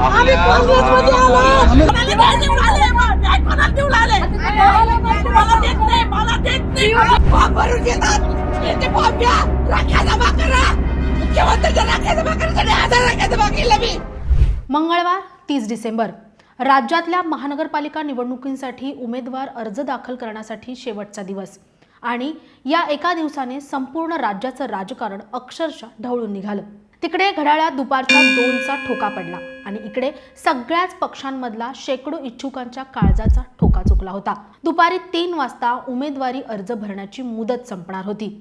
आम्ही काँग्रेसमध्ये आलो. मला नाही देऊन आले, मला कोणाला देऊन आले? मला देत नाही, मला देत नाही. फॉर्म भरून घेतात. याचे फॉर्म घ्या, राख्या जमा करा. मुख्यमंत्र्यांच्या राख्या जमा करायसाठी 1000 राख्या जमा केल्या मी. मंगळवार 30 डिसेंबर राज्यातल्या महानगरपालिका निवडणुकींसाठी उमेदवार अर्ज दाखल करण्यासाठी शेवटचा दिवस आणि या एका दिवसाने संपूर्ण राज्याचं राजकारण अक्षरशः ढवळून निघालं. तिकडे घड्याळात दुपारच्या 2चा ठोका पडला आणि इकडे सगळ्याच पक्षांमधला शेकडो इच्छुकांच्या काळजाचा ठोका चुकला होता. दुपारी 3 वाजता उमेदवारी अर्ज भरण्याची मुदत संपणार होती,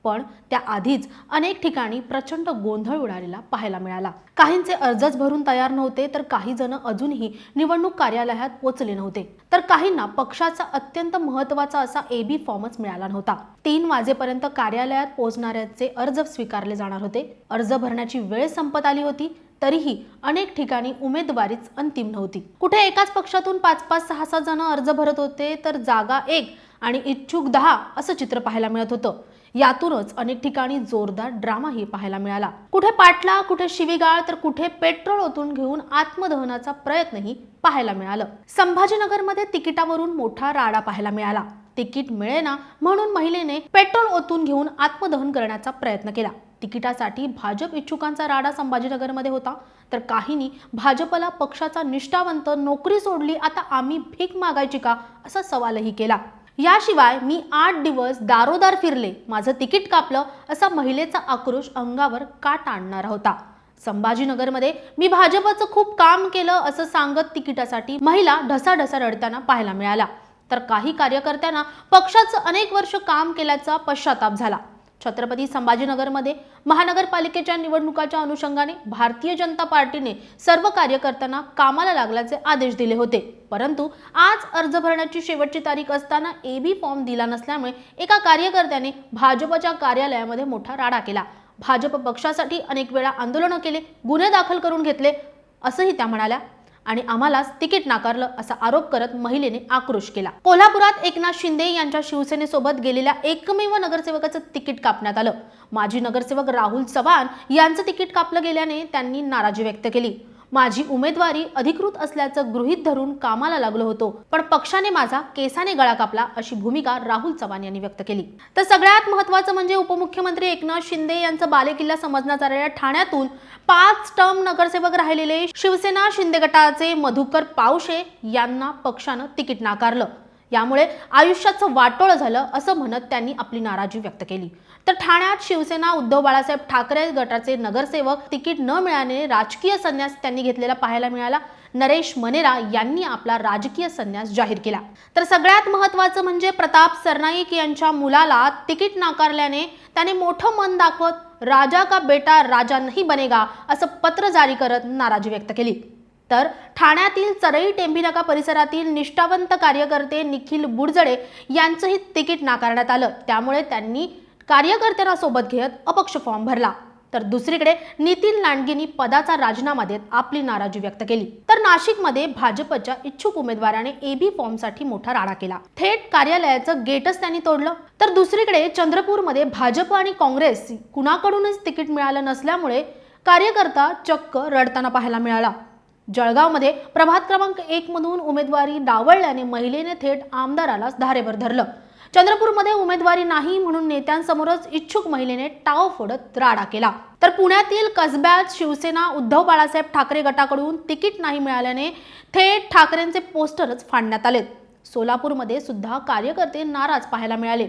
पण त्याआधीच अनेक ठिकाणी प्रचंड गोंधळ उडालेला पाहायला मिळाला. काहींचे अर्जच भरून तयार नव्हते, तर काही जण अजूनही निवडणूक कार्यालयात पोहोचले नव्हते, तर काहींना पक्षाचा अत्यंत महत्त्वाचा असा AB फॉर्मच मिळाला नव्हता. 3 वाजेपर्यंत कार्यालयात पोहोचणाऱ्यांचे अर्ज स्वीकारले जाणार होते. अर्ज भरण्याची वेळ संपत आली होती, तरीही अनेक ठिकाणी उमेदवारीच अंतिम नव्हती. कुठे एकाच पक्षातून 5-5, 6-6 जण अर्ज भरत होते, तर जागा 1 आणि इच्छुक 10 असं चित्र पाहायला मिळत होतं. यातूनच अनेक ठिकाणी जोरदार ड्रामाही पाहायला मिळाला. कुठे पाटला, कुठे शिवीगाळ, तर कुठे पेट्रोल ओतून घेऊन आत्मदहनाचा प्रयत्नही पाहायला मिळालं. संभाजीनगरमध्ये तिकिटावरून मोठा राडा पाहायला मिळाला. तिकीट मिळेना म्हणून महिलेने पेट्रोल ओतून घेऊन आत्मदहन करण्याचा प्रयत्न केला. तिकिटासाठी भाजप इच्छुकांचा राडा संभाजीनगरमध्ये होता, तर काहींनी भाजपला पक्षाचा निष्ठावंत नोकरी सोडली, आता आम्ही भीक मागायची का असा सवालही केला. याशिवाय मी 8 दिवस दारोदार फिरले, माझं तिकीट कापलं असा महिलेचा आक्रोश अंगावर काट आणणारा होता. संभाजीनगरमध्ये मी भाजपचं खूप काम केलं असं सांगत तिकिटासाठी महिला ढसाढसा रडताना पाहायला मिळाल्या, तर काही कार्यकर्त्यांना पक्षाचं अनेक वर्ष काम केल्याचा पश्चाताप झाला. छत्रपती संभाजीनगरमध्ये महानगरपालिकेच्या निवडणुकाच्या अनुषंगाने भारतीय जनता पार्टीने सर्व कार्यकर्त्यांना कामाला लागल्याचे आदेश दिले होते, परंतु आज अर्ज भरण्याची शेवटची तारीख असताना AB फॉर्म दिला नसल्यामुळे एका कार्यकर्त्याने भाजपच्या कार्यालयामध्ये मोठा राडा केला. भाजप पक्षासाठी अनेक वेळा आंदोलनं केले, गुन्हे दाखल करून घेतले असंही त्या म्हणाल्या आणि आम्हालाच तिकीट नाकारलं असा आरोप करत महिलेने आक्रोश केला. कोल्हापुरात एकनाथ शिंदे यांच्या शिवसेनेसोबत गेलेल्या एकमेव नगरसेवकाचं तिकीट कापण्यात आलं. माजी नगरसेवक राहुल चव्हाण यांचं तिकीट कापलं गेल्याने त्यांनी नाराजी व्यक्त केली. माझी उमेदवारी अधिकृत असल्याचं गृहीत धरून कामाला लागलो होतो, पण पक्षाने माझा केसाने गळा कापला अशी भूमिका राहुल चव्हाण यांनी व्यक्त केली. तर सगळ्यात महत्त्वाचं म्हणजे उपमुख्यमंत्री एकनाथ शिंदे यांचा बालेकिल्ला समजण्यात आलेल्या ठाण्यातून 5 टर्म नगरसेवक राहिलेले शिवसेना शिंदे गटाचे मधुकर पावशे यांना पक्षानं तिकीट नाकारलं. यामुळे आयुष्याचं वाटोळं झालं असं म्हणत त्यांनी आपली नाराजी व्यक्त केली. तर ठाण्यात शिवसेना उद्धव बाळासाहेब ठाकरे गटाचे नगरसेवक तिकीट न मिळाल्याने राजकीय संन्यास त्यांनी घेतलेला पाहायला मिळाला. नरेश मनेरा यांनी आपला राजकीय संन्यास जाहीर केला. तर सगळ्यात महत्त्वाचं म्हणजे प्रताप सरनाईक यांच्या मुलाला तिकीट नाकारल्याने त्याने मोठं मन दाखवत राजा का बेटा राजा नहीं बनेगा असं पत्र जारी करत नाराजी व्यक्त केली. तर ठाण्यातील चरई टेंभिनाका परिसरातील निष्ठावंत कार्यकर्ते निखिल बुडजडे यांचंही तिकीट नाकारण्यात आलं. त्यामुळे त्यांनी कार्यकर्त्यांना सोबत घेत अपक्ष फॉर्म भरला. तर दुसरीकडे नितीन लांडगेंनी पदाचा राजीनामा देत आपली नाराजी व्यक्त केली. तर नाशिकमध्ये भाजपच्या इच्छुक उमेदवाराने AB फॉर्मसाठी मोठा राडा केला. थेट कार्यालयाचं गेटच त्यांनी तोडलं. तर दुसरीकडे चंद्रपूरमध्ये भाजप आणि काँग्रेस कुणाकडूनच तिकीट मिळालं नसल्यामुळे कार्यकर्ता चक्क रडताना पाहायला मिळाला. जळगावमध्ये प्रभात क्रमांक 1 मधून उमेदवारी डावळल्याने महिलेने थेट आमदारालाच धारेवर धरलं. चंद्रपूरमध्ये उमेदवारी नाही म्हणून नेत्यांसमोरच इच्छुक महिलेने टाव फोडत राडा केला. तर पुण्यातील कसब्यात शिवसेना उद्धव बाळासाहेब ठाकरे गटाकडून तिकीट नाही मिळाल्याने थेट ठाकरेंचे पोस्टरच फाडण्यात आलेत. सोलापूरमध्ये सुद्धा कार्यकर्ते नाराज पाहायला मिळाले.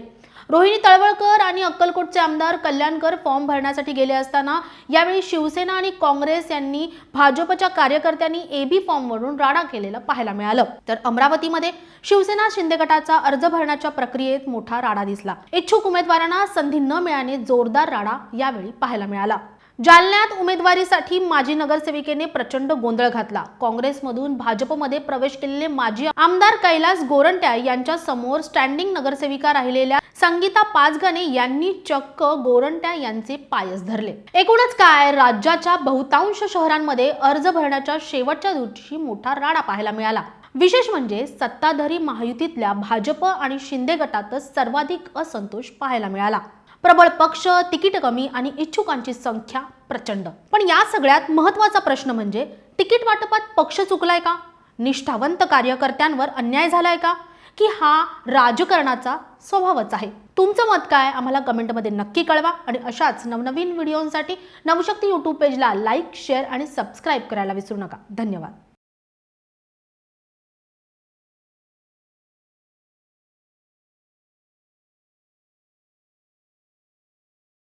रोहिणी तळवळकर आणि अक्कलकोटचे आमदार कल्याणकर फॉर्म भरण्यासाठी गेले असताना यावेळी शिवसेना आणि काँग्रेस यांनी भाजपच्या कार्यकर्त्यांनी AB फॉर्मवरून राडा केलेला पाहायला मिळालं. तर अमरावतीमध्ये शिवसेना शिंदे गटाचा अर्ज भरण्याच्या प्रक्रियेत मोठा राडा दिसला. इच्छुक उमेदवारांना संधी न मिळाल्याने जोरदार राडा यावेळी पाहायला मिळाला. जालन्यात उमेदवारीसाठी माजी नगरसेविकेने प्रचंड गोंधळ घातला. काँग्रेसमधून भाजपमध्ये प्रवेश केलेले माजी आमदार कैलास गोरंट्या यांच्या समोर स्टँडिंग नगरसेविका राहिलेल्या संगीता पाचगणे यांनी चक्क गोरंट्या यांचे पायच धरले. एकूणच काय, राज्याच्या बहुतांश शहरांमध्ये अर्ज भरण्याच्या शेवटच्या दिवशी मोठा राडा पाहायला मिळाला. विशेष म्हणजे सत्ताधारी महायुतीतल्या भाजप आणि शिंदे गटातच सर्वाधिक असंतोष पाहायला मिळाला. प्रबळ पक्ष, तिकीट कमी आणि इच्छुकांची संख्या प्रचंड. पण या सगळ्यात महत्त्वाचा प्रश्न म्हणजे तिकीट वाटपात पक्ष चुकलाय का? निष्ठावंत कार्यकर्त्यांवर अन्याय झालाय का? की हा राजकारणाचा स्वभावच आहे? तुमचं मत काय आम्हाला कमेंटमध्ये नक्की कळवा आणि अशाच नवनवीन व्हिडिओंसाठी नवशक्ती यूट्यूब पेजला लाईक, शेअर आणि सबस्क्राईब करायला विसरू नका. धन्यवाद.